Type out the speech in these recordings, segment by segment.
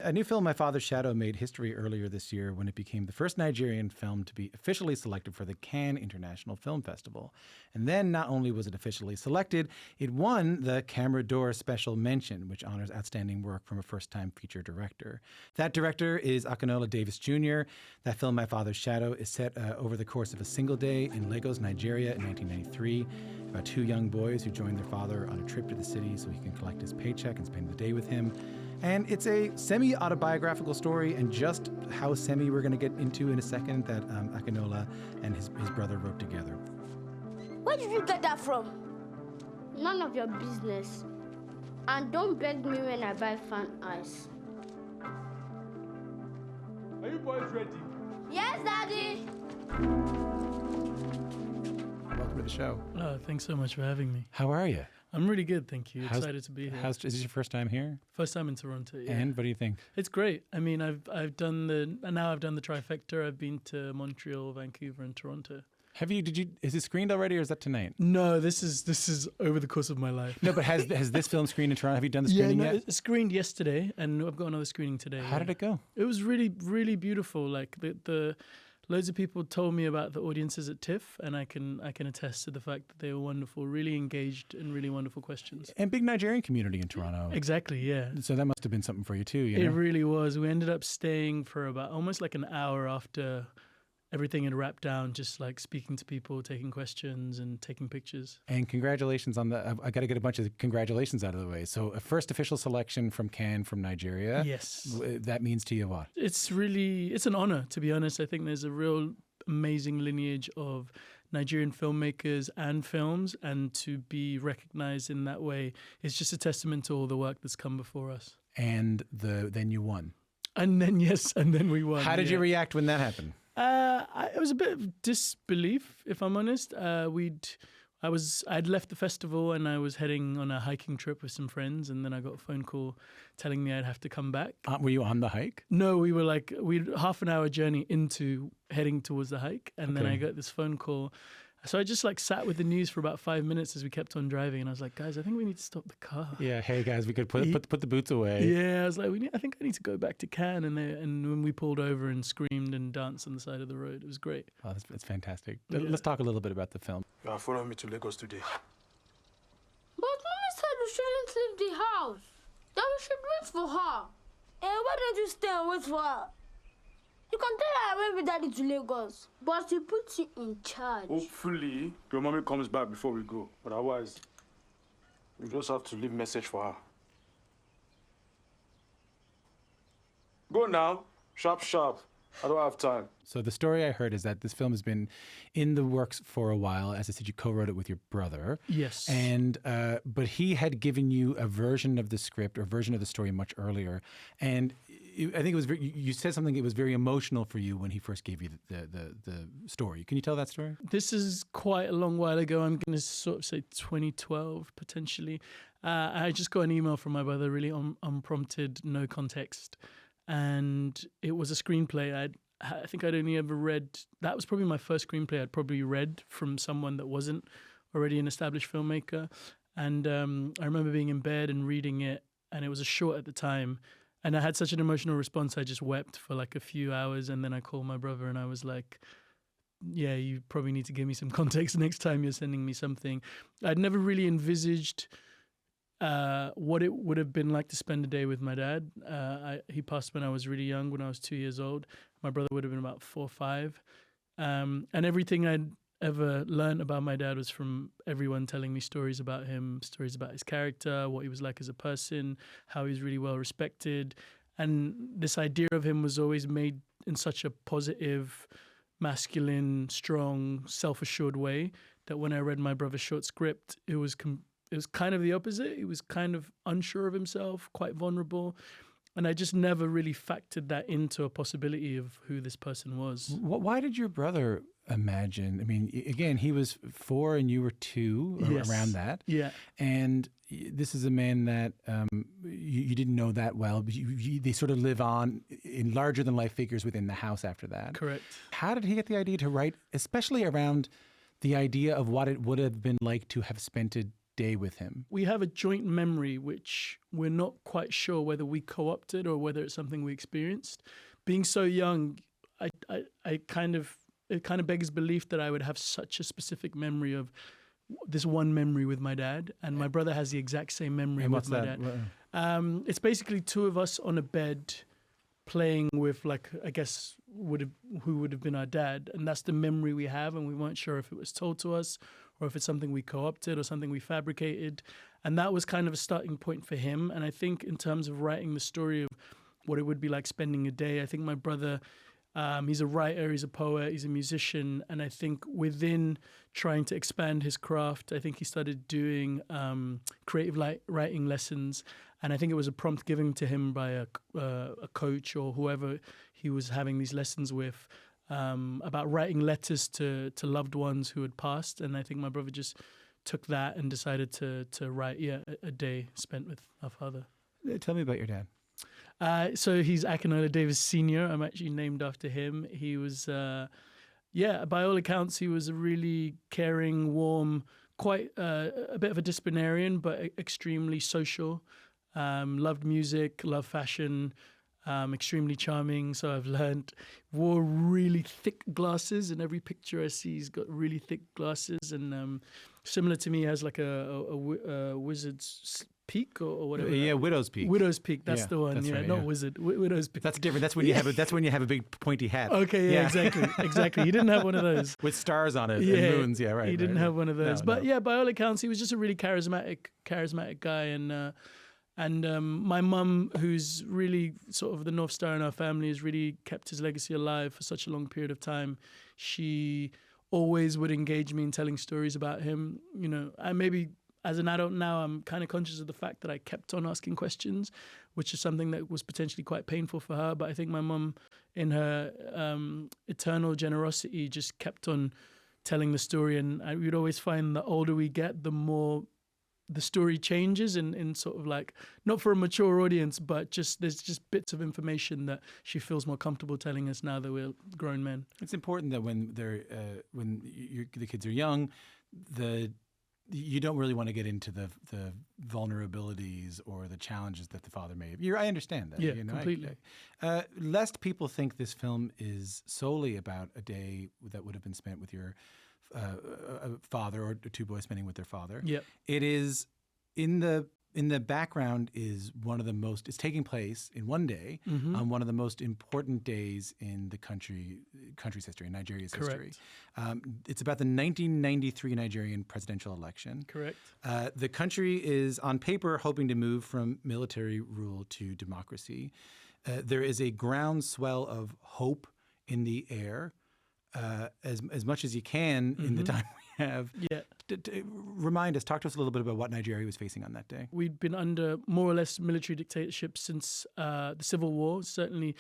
A new film, My Father's Shadow, made history earlier this year when it became the first Nigerian film to be officially selected for the Cannes International Film Festival. And then not only was it officially selected, it won the Camera d'Or Special Mention, which honors outstanding work from a first-time feature director. That director is Akinola Davies Jr. That film, My Father's Shadow, is set over the course of a single day in Lagos, Nigeria in 1993, about two young boys who join their father on a trip to the city so he can collect his paycheck and spend the day with him. And it's a semi-autobiographical story, and just how semi we're going to get into in a second, that Akinola and his brother wrote together. Where did you get that from? None of your business. And don't beg me when I buy fan ice. Are you boys ready? Yes, Daddy! Welcome to the show. Oh, thanks so much for having me. How are you? I'm really good, thank you. Excited to be here. Is this your first time here? First time in Toronto, yeah. And what do you think? It's great. I mean, I've done the trifecta. I've been to Montreal, Vancouver, and Toronto. Have you? Is it screened already, or is that tonight? No, this is over the course of my life. No, but has this film screened in Toronto? Have you done the screening yet? It screened yesterday, and I've got another screening today. How did it go? It was really, really beautiful. Like the loads of people told me about the audiences at TIFF, and I can attest to the fact that they were wonderful, really engaged, and really wonderful questions. And big Nigerian community in Toronto. Exactly, yeah. So that must have been something for you too. It really was. We ended up staying for about almost like an hour after everything had wrapped down, just like speaking to people, taking questions and taking pictures. And congratulations on I got to get a bunch of congratulations out of the way. So a first official selection from Cannes from Nigeria. Yes. That means to you what? It's an honor, to be honest. I think there's a real amazing lineage of Nigerian filmmakers and films, and to be recognized in that way is just a testament to all the work that's come before us. And then you won. And then we won. How did you react when that happened? It was a bit of disbelief, if I'm honest. I'd left the festival and I was heading on a hiking trip with some friends, and then I got a phone call telling me I'd have to come back. Were you on the hike? No, we'd half an hour journey into heading towards the hike, and then I got this phone call. So I just sat with the news for about 5 minutes as we kept on driving, and I was like, guys, I think we need to stop the car. Yeah, hey guys, we could put the boots away. Yeah, I was like, I think I need to go back to Cannes, and when we pulled over and screamed and danced on the side of the road, it was great. Oh, that's fantastic. Yeah. Let's talk a little bit about the film. You are following me to Lagos today. But Mommy said we shouldn't leave the house. That we should wait for her. And why don't you stay and wait for her? You can tell her I went with Daddy to Lagos, but she puts you in charge. Hopefully, your mommy comes back before we go. But otherwise, we just have to leave a message for her. Go now. Sharp, sharp. I don't have time. So the story I heard is that this film has been in the works for a while. As I said, you co-wrote it with your brother. Yes. And but he had given you a version of the script or version of the story much earlier. And I think it was you said something that was very emotional for you when he first gave you the story. Can you tell that story? This is quite a long while ago. I'm going to sort of say 2012, potentially. I just got an email from my brother, really unprompted, no context. And it was a screenplay. I think I'd only ever read, that was probably my first screenplay I'd probably read from someone that wasn't already an established filmmaker. And I remember being in bed and reading it, and it was a short at the time. And I had such an emotional response, I just wept for like a few hours. And then I called my brother and I was like, yeah, you probably need to give me some context next time you're sending me something. I'd never really envisaged what it would have been like to spend a day with my dad. He passed when I was really young, when I was 2 years old. My brother would have been about 4 or 5. And everything I'd ever learned about my dad was from everyone telling me stories about him, stories about his character, what he was like as a person, how he was really well respected. And this idea of him was always made in such a positive, masculine, strong, self-assured way that when I read my brother's short script, it was kind of the opposite. He was kind of unsure of himself, quite vulnerable. And I just never really factored that into a possibility of who this person was. Why did your brother imagine? I mean, again, he was 4 and you were 2, around that. Yeah. And this is a man that you didn't know that well, but they sort of live on in larger-than-life figures within the house after that. Correct. How did he get the idea to write, especially around the idea of what it would have been like to have spent a day with him? We have a joint memory, which we're not quite sure whether we co-opted or whether it's something we experienced. Being so young, it kind of begs belief that I would have such a specific memory of this one memory with my dad, and my brother has the exact same memory And with what's my that? dad. It's basically two of us on a bed playing with, like, I guess who would have been our dad, and that's the memory we have, and we weren't sure if it was told to us or if it's something we co-opted or something we fabricated. And that was kind of a starting point for him. And I think in terms of writing the story of what it would be like spending a day, I think my brother, he's a writer, he's a poet, he's a musician. And I think within trying to expand his craft, I think he started doing creative writing lessons. And I think it was a prompt given to him by a coach or whoever he was having these lessons with, about writing letters to loved ones who had passed. And I think my brother just took that and decided to write a day spent with our father. Tell me about your dad. So he's Akinola Davies Jr. I'm actually named after him. He was, by all accounts, he was a really caring, warm, quite a bit of a disciplinarian, but extremely social. Loved music, loved fashion, extremely charming. So I've learned, wore really thick glasses. In every picture I see, he's got really thick glasses. And similar to me, he has like a wizard's peak or whatever. Yeah, widow's peak. Widow's peak. That's the one. That's right, not wizard. Widow's peak. That's different. That's when you have a big pointy hat. Okay, exactly. He didn't have one of those with stars on it and moons. Yeah, right. He didn't have one of those. No. Yeah, by all accounts, he was just a really charismatic guy. And my mum, who's really sort of the North Star in our family, has really kept his legacy alive for such a long period of time. She always would engage me in telling stories about him. You know, and maybe as an adult now, I'm kind of conscious of the fact that I kept on asking questions, which is something that was potentially quite painful for her. But I think my mum, in her eternal generosity, just kept on telling the story. And we'd always find the older we get, the more the story changes in sort of like, not for a mature audience, but there's just bits of information that she feels more comfortable telling us now that we're grown men. It's important that when the kids are young, you don't really want to get into the vulnerabilities or the challenges that the father may have. I understand that. Yeah, completely. Lest people think this film is solely about a day that would have been spent with your father, or two boys spending with their father. Yep. It is in the background is one of the most. It's taking place in one day on one of the most important days in the country's history, in Nigeria's history. It's about the 1993 Nigerian presidential election. Correct. The country is on paper hoping to move from military rule to democracy. There is a groundswell of hope in the air. As much as you can in the time we have. Yeah. Remind us, talk to us a little bit about what Nigeria was facing on that day. We'd been under more or less military dictatorship since the Civil War. Certainly,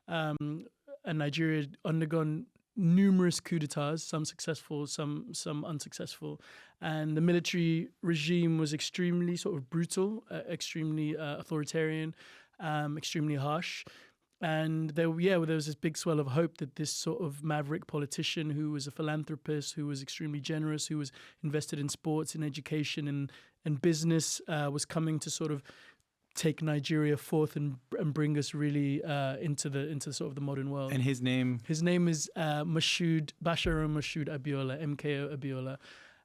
and Nigeria had undergone numerous coups d'etats, some successful, some unsuccessful. And the military regime was extremely sort of brutal, extremely authoritarian, extremely harsh. And there was this big swell of hope that this sort of maverick politician who was a philanthropist, who was extremely generous, who was invested in sports, in education, and business, was coming to sort of take Nigeria forth and bring us really into sort of the modern world. And his name? His name is Basharu Mashood Abiola, MKO Abiola.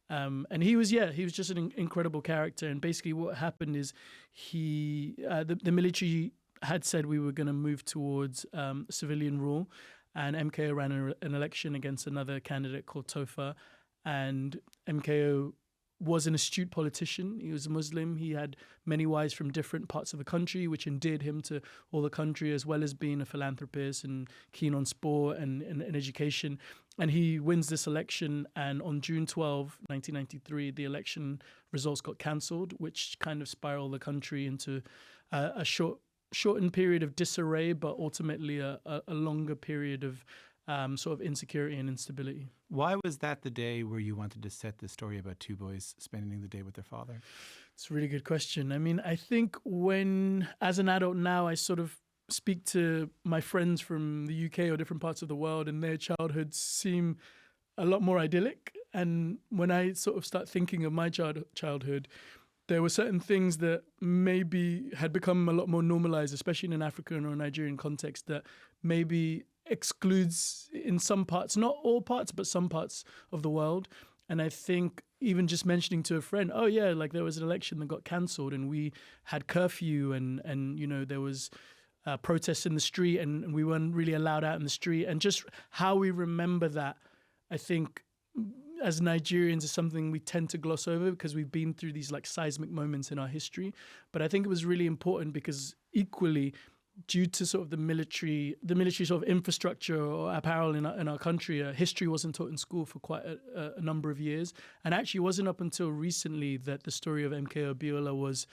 And he was just an incredible character. And basically what happened is the military had said we were going to move towards civilian rule, and MKO ran an election against another candidate called Tofa, and MKO was an astute politician. He was a Muslim. He had many wives from different parts of the country, which endeared him to all the country, as well as being a philanthropist and keen on sport and education. And he wins this election, and on June 12, 1993, the election results got cancelled, which kind of spiraled the country into a shortened period of disarray, but ultimately a longer period of sort of insecurity and instability. Why was that the day where you wanted to set the story about two boys spending the day with their father? It's a really good question. I mean, I think as an adult now, I sort of speak to my friends from the UK or different parts of the world, and their childhoods seem a lot more idyllic. And when I sort of start thinking of my childhood, there were certain things that maybe had become a lot more normalized, especially in an African or Nigerian context, that maybe excludes in some parts, not all parts, but some parts of the world. And I think even just mentioning to a friend, oh yeah, like there was an election that got cancelled and we had curfew and you know, there was protests in the street and we weren't really allowed out in the street. And just how we remember that, I think, as Nigerians is something we tend to gloss over because we've been through these like seismic moments in our history. But I think it was really important because equally, due to sort of the military sort of infrastructure or apparel in our country, history wasn't taught in school for quite a number of years. And actually it wasn't up until recently that the story of MK Abiola was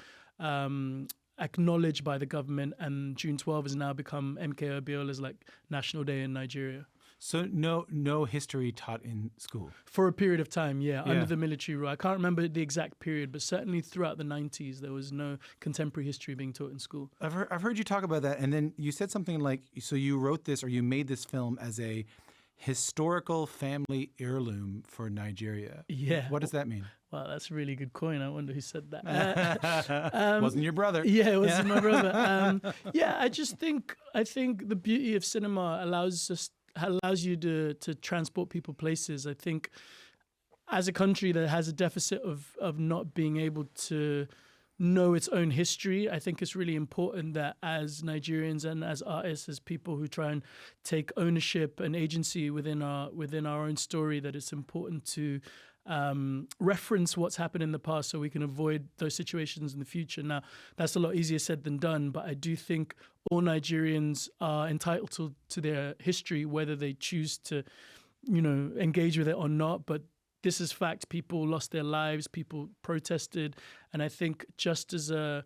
acknowledged by the government, and June 12 has now become MK Abiola's like National Day in Nigeria. So no history taught in school? For a period of time, yeah, under the military rule. I can't remember the exact period, but certainly throughout the 90s, there was no contemporary history being taught in school. I've heard you talk about that, and then you said something like, so you wrote this or you made this film as a historical family heirloom for Nigeria. Yeah. What does that mean? Wow, that's a really good coin. I wonder who said that. Wasn't your brother? Yeah, it wasn't my brother. I think the beauty of cinema allows you to transport people places. I think as a country that has a deficit of not being able to know its own history, I think it's really important that as Nigerians and as artists, as people who try and take ownership and agency within our own story, that it's important to reference what's happened in the past so we can avoid those situations in the future. Now, that's a lot easier said than done, but I do think all Nigerians are entitled to their history, whether they choose to, engage with it or not. But this is fact. People lost their lives, people protested, and I think just as a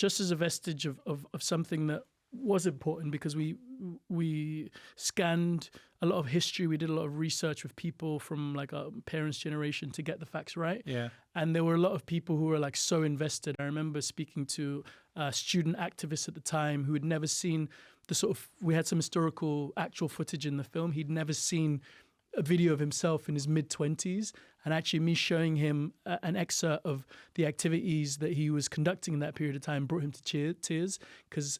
vestige of something that was important, because we scanned a lot of history, we did a lot of research with people from like our parents' generation to get the facts right. Yeah. And there were a lot of people who were like so invested. I remember speaking to student activists at the time who had never seen we had some historical actual footage in the film. He'd never seen a video of himself in his mid-20s, and actually me showing him an excerpt of the activities that he was conducting in that period of time brought him to tears.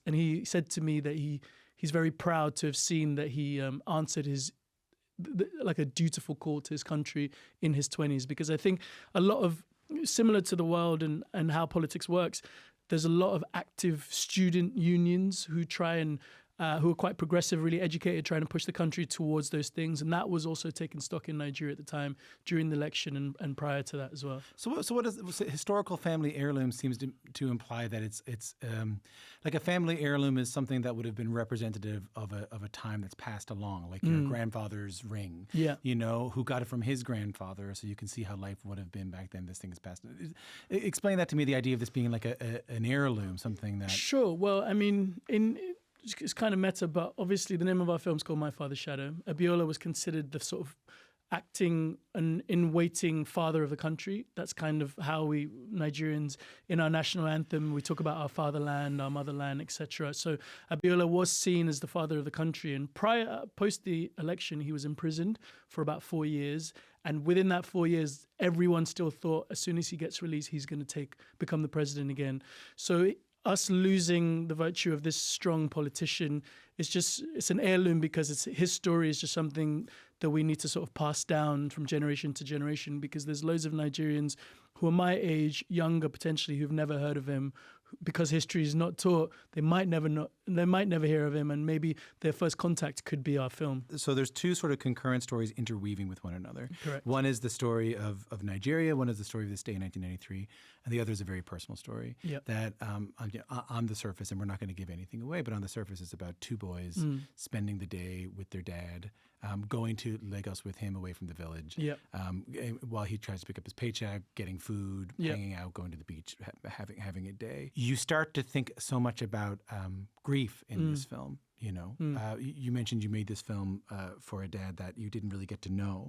And he said to me that he's very proud to have seen that he answered like a dutiful call to his country in his 20s. Because I think a lot of, similar to the world and how politics works, there's a lot of active student unions who try and who are quite progressive, really educated, trying to push the country towards those things. And that was also taking stock in Nigeria at the time, during the election and prior to that as well. So what does historical family heirloom seems to imply that it's like a family heirloom is something that would have been representative of a time that's passed along, like your grandfather's ring, who got it from his grandfather, so you can see how life would have been back then. This thing is passed. Explain that to me, the idea of this being like an heirloom, something that... Sure. Well, I mean, it's kind of meta, but obviously the name of our film is called My Father's Shadow. Abiola was considered the sort of acting and in-waiting father of the country. That's kind of how we Nigerians, in our national anthem, we talk about our fatherland, our motherland, etc. So Abiola was seen as the father of the country. And post the election, he was imprisoned for about 4 years. And within that 4 years, everyone still thought as soon as he gets released, he's going to become the president again. So us losing the virtue of this strong politician it's an heirloom, because his story is just something that we need to sort of pass down from generation to generation, because there's loads of Nigerians who are my age, younger potentially, who've never heard of him. Because history is not taught, they might never hear of him, and maybe their first contact could be our film. So there's two sort of concurrent stories interweaving with one another. Correct. One is the story of Nigeria, one is the story of this day in 1993, and the other is a very personal story that on the surface, and we're not going to give anything away, but on the surface it's about two boys spending the day with their dad, going to Lagos with him away from the village, while he tries to pick up his paycheck, getting food, hanging out, going to the beach, having a day. You start to think so much about grief in this film. You mentioned you made this film for a dad that you didn't really get to know.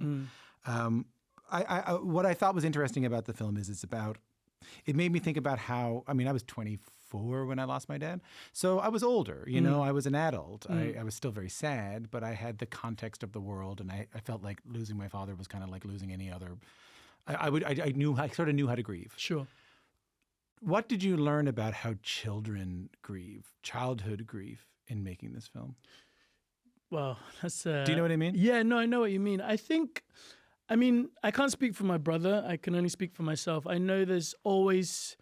What I thought was interesting about the film is it made me think about how, I was 24 4 when I lost my dad. So I was older, you know, I was an adult. I was still very sad, but I had the context of the world, and I felt like losing my father was kind of like losing any other. I sort of knew how to grieve. Sure. What did you learn about how children grieve, childhood grief, in making this film? Well, that's... Do you know what I mean? Yeah, no, I know what you mean. I can't speak for my brother. I can only speak for myself. I know there's always,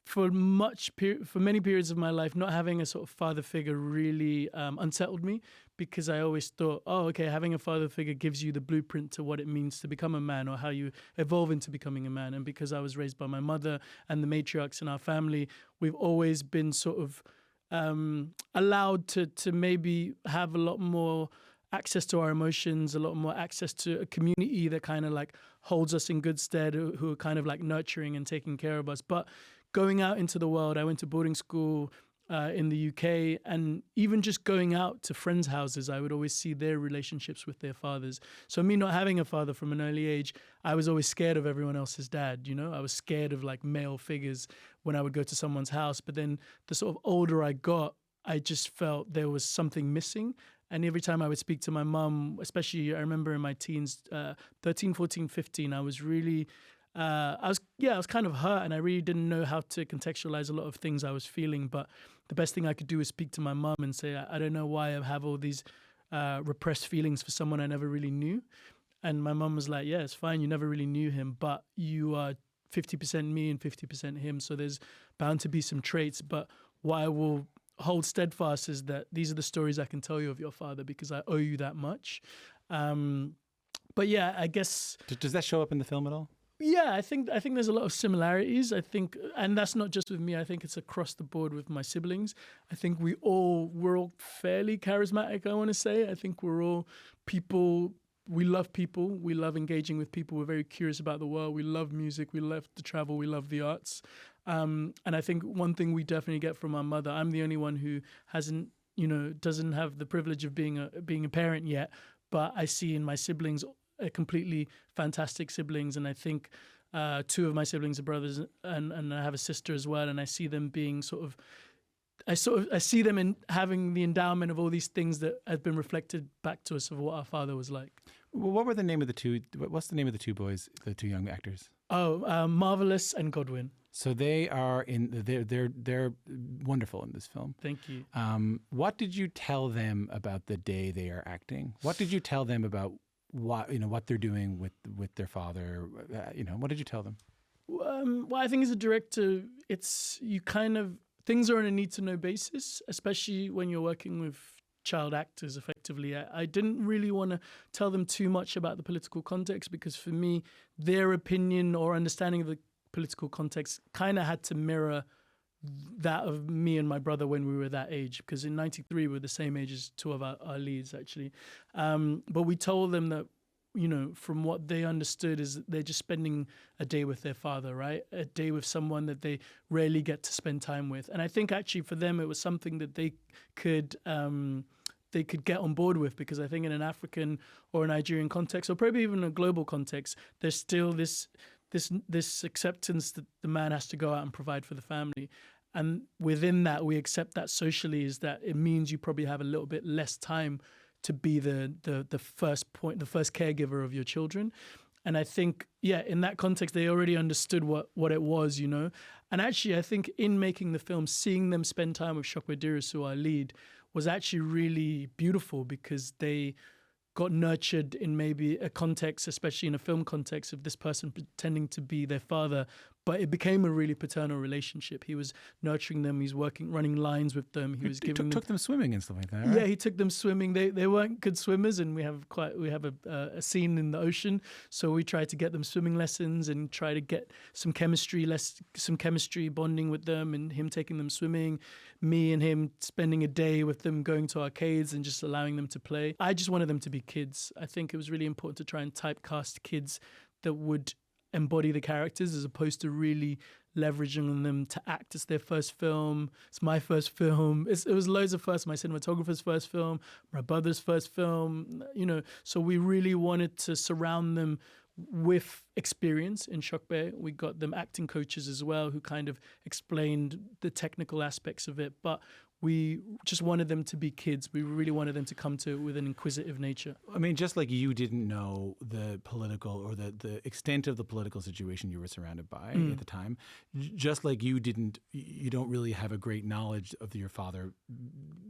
for many periods of my life, not having a sort of father figure really unsettled me, because I always thought, oh, okay, having a father figure gives you the blueprint to what it means to become a man, or how you evolve into becoming a man. And because I was raised by my mother and the matriarchs in our family, we've always been sort of allowed to maybe have a lot more access to our emotions, a lot more access to a community that kind of like holds us in good stead, who are kind of like nurturing and taking care of us. But going out into the world, I went to boarding school in the UK, and even just going out to friends' houses, I would always see their relationships with their fathers. So me not having a father from an early age, I was always scared of everyone else's dad, you know? I was scared of like male figures when I would go to someone's house. But then the sort of older I got, I just felt there was something missing. And every time I would speak to my mum, especially I remember in my teens, 13, 14, 15, I was really... I was kind of hurt, and I really didn't know how to contextualize a lot of things I was feeling. But the best thing I could do is speak to my mum and say, I don't know why I have all these repressed feelings for someone I never really knew. And my mum was like, yeah, it's fine. You never really knew him, but you are 50% me and 50% him. So there's bound to be some traits. But what I will hold steadfast is that these are the stories I can tell you of your father, because I owe you that much. But yeah, I guess... Does that show up in the film at all? Yeah, I think there's a lot of similarities. I think, and that's not just with me. I think it's across the board with my siblings. I think we're all fairly charismatic, I want to say. I think we're all people. We love people. We love engaging with people. We're very curious about the world. We love music. We love to travel. We love the arts. And I think one thing we definitely get from our mother. I'm the only one who doesn't have the privilege of being a parent yet, but I see in my siblings completely fantastic siblings, and I think 2 of my siblings are brothers, and I have a sister as well, and I see them being I see them in having the endowment of all these things that have been reflected back to us of what our father was like. Well, what were the name of the two? What's the name of the 2 boys, the 2 young actors? Oh, Marvelous and Godwin. So they are they're wonderful in this film. Thank you. What did you tell them about the day they are acting? What did you tell them about what they're doing with their father? What did you tell them? Well, I think as a director, things are on a need-to-know basis, especially when you're working with child actors effectively. I didn't really want to tell them too much about the political context, because for me, their opinion or understanding of the political context kind of had to mirror that of me and my brother when we were that age, because in 93 we were the same age as 2 of our leads actually. But we told them that, from what they understood is they're just spending a day with their father, right? A day with someone that they rarely get to spend time with. And I think actually for them it was something that they could get on board with, because I think in an African or a Nigerian context, or probably even a global context, there's still this acceptance that the man has to go out and provide for the family. And within that, we accept that socially is that it means you probably have a little bit less time to be the first caregiver of your children. And I think, in that context, they already understood what it was, And actually, I think in making the film, seeing them spend time with Shokwe Dirisu, our lead, was actually really beautiful, because they got nurtured in maybe a context, especially in a film context, of this person pretending to be their father, but it became a really paternal relationship. He was nurturing them. He's running lines with them. He was giving took them swimming and stuff like that. Right? Yeah, he took them swimming. They weren't good swimmers, and we have a scene in the ocean, so we tried to get them swimming lessons and try to get some chemistry bonding with them, and him taking them swimming, me and him spending a day with them, going to arcades and just allowing them to play. I just wanted them to be kids. I think it was really important to try and typecast kids that would embody the characters, as opposed to really leveraging on them to act. It's their first film. It's my first film. It was loads of firsts. My cinematographer's first film, my brother's first film, So we really wanted to surround them with experience in Shock Bear. We got them acting coaches as well who kind of explained the technical aspects of it. But we just wanted them to be kids. We really wanted them to come to it with an inquisitive nature. I mean, just like you didn't know the political or the extent of the political situation you were surrounded by at the time, just like you don't really have a great knowledge of your father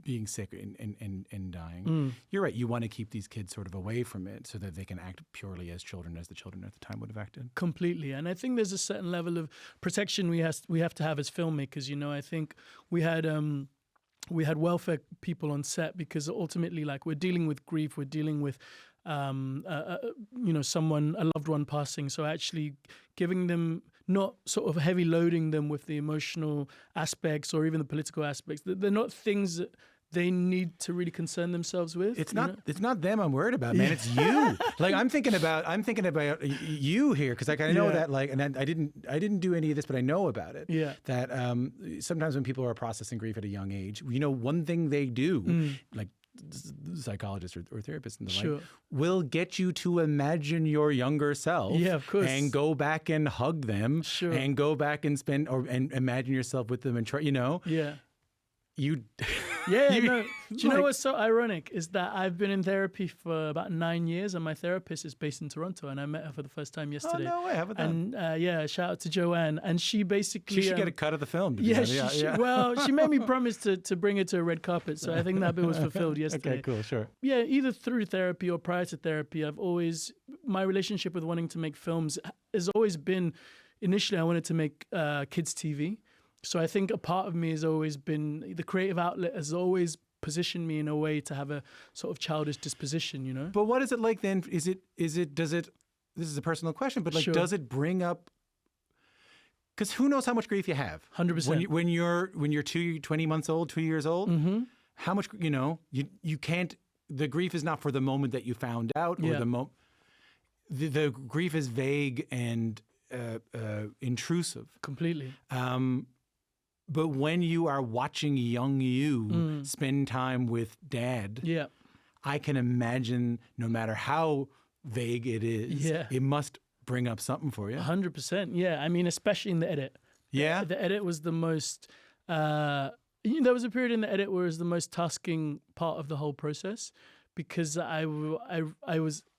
being sick and dying. You're right. You want to keep these kids sort of away from it so that they can act purely as children, as the children at the time would have acted. Completely. And I think there's a certain level of protection we have to have as filmmakers. You know, I think we had welfare people on set because ultimately, like, we're dealing with grief, we're dealing with, someone, a loved one passing. So actually giving them, not sort of heavy loading them with the emotional aspects or even the political aspects. They're not things that they need to really concern themselves with. It's not them I'm worried about, man. It's you. Like, I'm thinking about you here because like I know that, like, and I didn't do any of this, but I know about it. Yeah. That sometimes when people are processing grief at a young age, one thing they do, like psychologists or therapists and the like, will get you to imagine your younger self. Yeah, of course. And go back and hug them. Sure. And go back and and imagine yourself with them and try. Yeah. You. Yeah, no. Do you know what's so ironic is that I've been in therapy for about 9 years, and my therapist is based in Toronto, and I met her for the first time yesterday. Oh, no way. How about that? And shout out to Joanne. And she basically... She should get a cut of the film. Well, she made me promise to bring her to a red carpet, so I think that bit was fulfilled yesterday. Okay, cool, sure. Yeah, either through therapy or prior to therapy, my relationship with wanting to make films has always been, initially I wanted to make kids TV. So I think a part of me has always been, the creative outlet has always positioned me in a way to have a sort of childish disposition, you know? But what is it like then? Does it, this is a personal question, but like, does it bring up, because who knows how much grief you have? 100%. When you're 20 months old, 2 years old, how much, you can't, the grief is not for the moment that you found out or the grief is vague and intrusive. Completely. But when you are watching young you spend time with dad, I can imagine no matter how vague it is, it must bring up something for you. 100%. Yeah. I mean, especially in the edit. Yeah. The edit was the most, there was a period in the edit where it was the most tasking part of the whole process because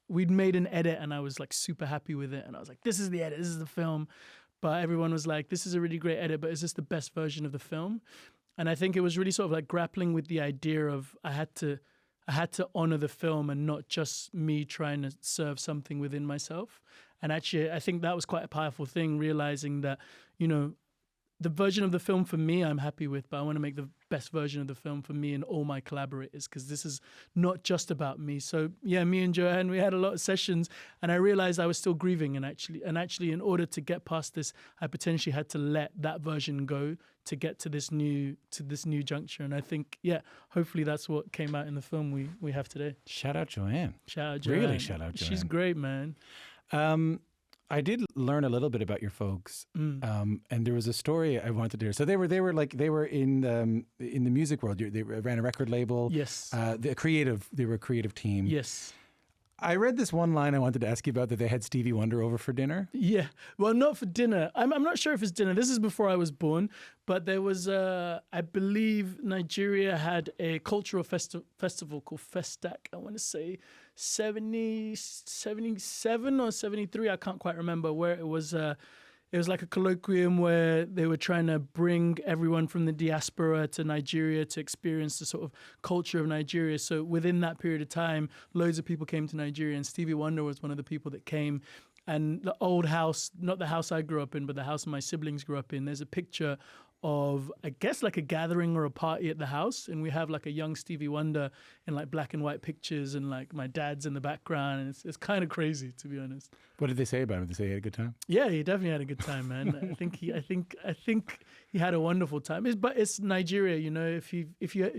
we'd made an edit and I was like super happy with it. And I was like, this is the edit, this is the film. But everyone was like, this is a really great edit, but is this the best version of the film? And I think it was really sort of like grappling with the idea of I had to honor the film and not just me trying to serve something within myself. And actually, I think that was quite a powerful thing, realizing that, the version of the film for me, I'm happy with, but I want to make the best version of the film for me and all my collaborators, because this is not just about me. So yeah, me and Joanne, we had a lot of sessions, and I realized I was still grieving. And actually, in order to get past this, I potentially had to let that version go to get to this new juncture. And I think, hopefully that's what came out in the film we have today. Shout out Joanne. Shout out Joanne. Really shout out Joanne. She's great, man. I did learn a little bit about your folks, and there was a story I wanted to hear. So they were in the music world. They ran a record label. Yes. They were a creative team. Yes. I read this one line I wanted to ask you about, that they had Stevie Wonder over for dinner. Yeah. Well, not for dinner. I'm not sure if it's dinner. This is before I was born, but there was I believe Nigeria had a cultural festival called Festac. I want to say 77 or 73. I can't quite remember, where it was like a colloquium where they were trying to bring everyone from the diaspora to Nigeria to experience the sort of culture of Nigeria. So within that period of time, loads of people came to Nigeria, and Stevie Wonder was one of the people that came. And the old house, not the house I grew up in, but the house my siblings grew up in, there's a picture of, I guess, like a gathering or a party at the house, and we have like a young Stevie Wonder in like black and white pictures, and like my dad's in the background, and it's kind of crazy, to be honest. What did they say about him? Did they say he had a good time? Yeah, he definitely had a good time, man. I think he had a wonderful time. But it's Nigeria, If you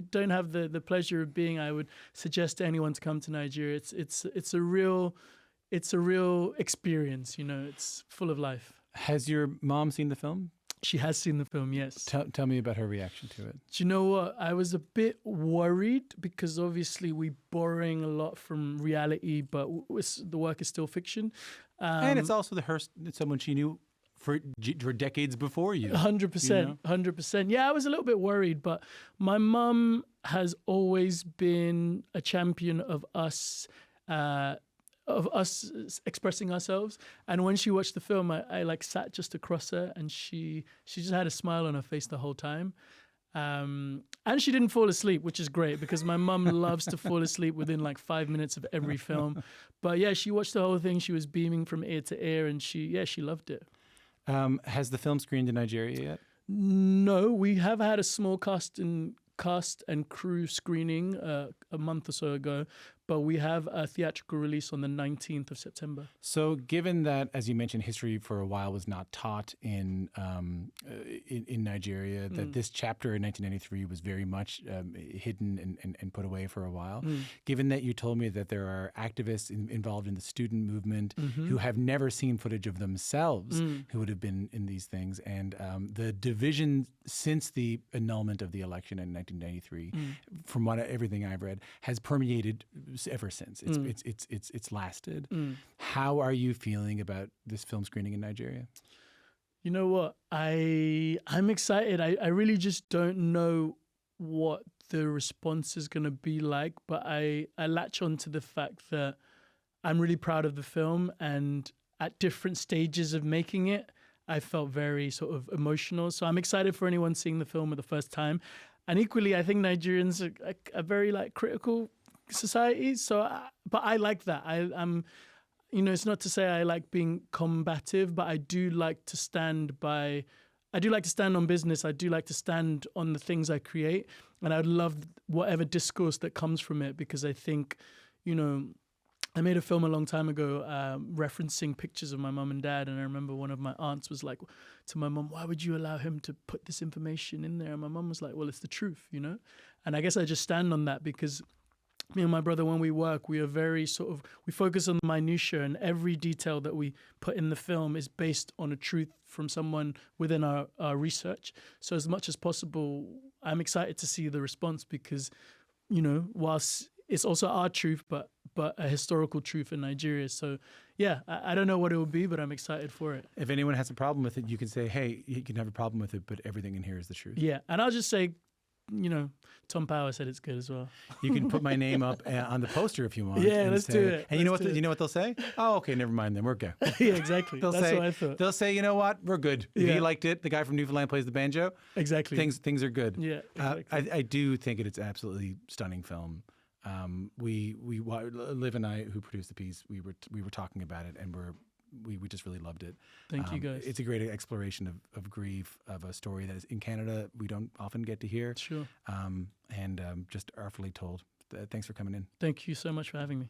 don't have the pleasure of being, I would suggest to anyone to come to Nigeria. It's a real experience. It's full of life. Has your mom seen the film? She has seen the film, yes. Tell me about her reaction to it. Do you know what? I was a bit worried because obviously we're borrowing a lot from reality, but the work is still fiction. And it's also someone she knew for decades before you. 100%, 100%. Yeah, I was a little bit worried, but my mum has always been a champion of us expressing ourselves. And when she watched the film, I like sat just across her, and she just had a smile on her face the whole time. And she didn't fall asleep, which is great because my mum loves to fall asleep within like 5 minutes of every film. But yeah, she watched the whole thing. She was beaming from ear to ear, and she loved it. Has the film screened in Nigeria yet? No, we have had a small cast and crew screening a month or so ago, but we have a theatrical release on the 19th of September. So given that, as you mentioned, history for a while was not taught in Nigeria, that this chapter in 1993 was very much hidden and put away for a while, given that you told me that there are activists involved in the student movement who have never seen footage of themselves who would have been in these things, and the division since the annulment of the election in 1993, from everything I've read, has permeated ever since. It's lasted. How are you feeling about this film screening in Nigeria? You know what? I'm excited. I really just don't know what the response is going to be like, but I latch on to the fact that I'm really proud of the film, and at different stages of making it, I felt very sort of emotional. So I'm excited for anyone seeing the film for the first time. And equally, I think Nigerians are a very like critical society. So, but I like that. I'm, it's not to say I like being combative, but I do like to stand on business. I do like to stand on the things I create. And I'd love whatever discourse that comes from it, because I think, I made a film a long time ago referencing pictures of my mum and dad, and I remember one of my aunts was like to my mum, "Why would you allow him to put this information in there?" And my mum was like, "Well, it's the truth, And I guess I just stand on that because me and my brother, when we work, we are very we focus on the minutiae, and every detail that we put in the film is based on a truth from someone within our research. So as much as possible, I'm excited to see the response because, whilst it's also our truth, but a historical truth in Nigeria. So, yeah, I don't know what it will be, but I'm excited for it. If anyone has a problem with it, you can say, hey, you can have a problem with it, but everything in here is the truth. Yeah, and I'll just say, Tom Power said it's good as well. You can put my name up on the poster if you want. Yeah, let's do it. And you know what they'll say? Oh, okay, never mind then. We're good. Yeah, exactly. That's what I thought. They'll say, you know what? We're good. If he liked it, the guy from Newfoundland plays the banjo. Exactly. Things are good. Yeah, exactly. I do think it's absolutely stunning film. Liv and I, who produced the piece, we were talking about it, and we just really loved it. Thank you, guys. It's a great exploration of grief, of a story that is in Canada we don't often get to hear. Sure. And just artfully told. Thanks for coming in. Thank you so much for having me.